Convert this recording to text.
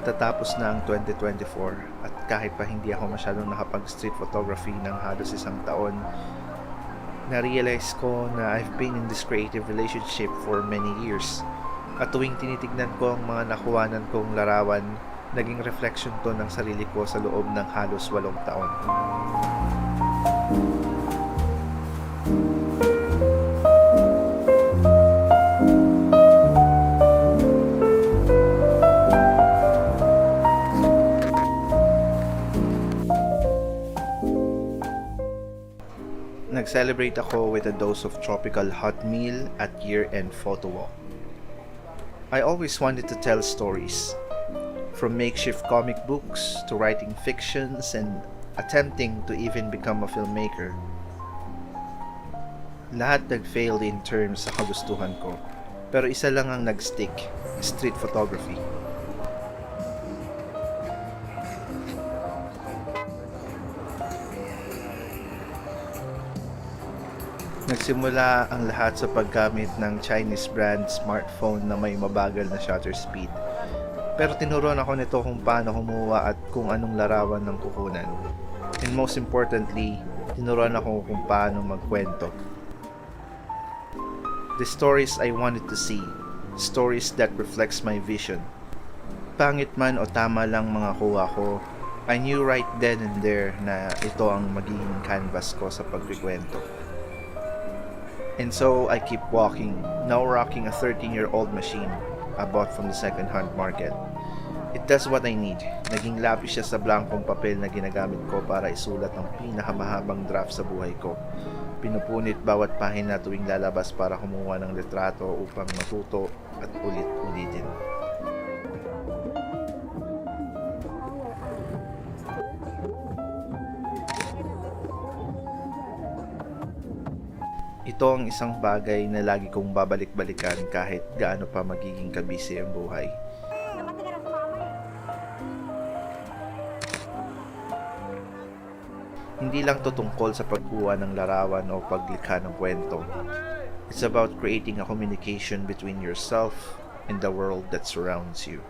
Natatapos na ang 2024 at kahit pa hindi ako masyadong nakapag-street photography ng halos isang taon, na-realize ko na I've been in this creative relationship for many years. At tuwing tinitignan ko ang mga nakuhanan kong larawan, naging reflection to ng sarili ko sa loob ng halos 8 taon. Nag-celebrate ako with a dose of tropical hot meal at year-end photo walk. I always wanted to tell stories, from makeshift comic books to writing fictions and attempting to even become a filmmaker. Lahat nag-failed in terms sa kagustuhan ko, pero isa lang ang nag-stick, street photography. Nagsimula ang lahat sa paggamit ng Chinese brand smartphone na may mabagal na shutter speed. Pero tinuruan ako nito kung paano kumuha at kung anong larawan ng kukunan. And most importantly, tinuruan ako kung paano magkwento. The stories I wanted to see, stories that reflects my vision. Pangit man o tama lang mga kuha ko, I knew right then and there na ito ang magiging canvas ko sa pagkikwento. And so I keep walking, now rocking a 13-year-old machine I bought from the second-hand market. It does what I need. Naging lapis siya sa blankong papel na ginagamit ko para isulat ang pinakamahabang draft sa buhay ko. Pinupunit bawat pahina tuwing lalabas para kumuha ng litrato upang matuto at ulit-ulitin. Ito ang isang bagay na lagi kong babalik-balikan kahit gaano pa magiging kabisi ang buhay. Hindi lang to tungkol sa pagkuha ng larawan o paglikha ng kwento. It's about creating a communication between yourself and the world that surrounds you.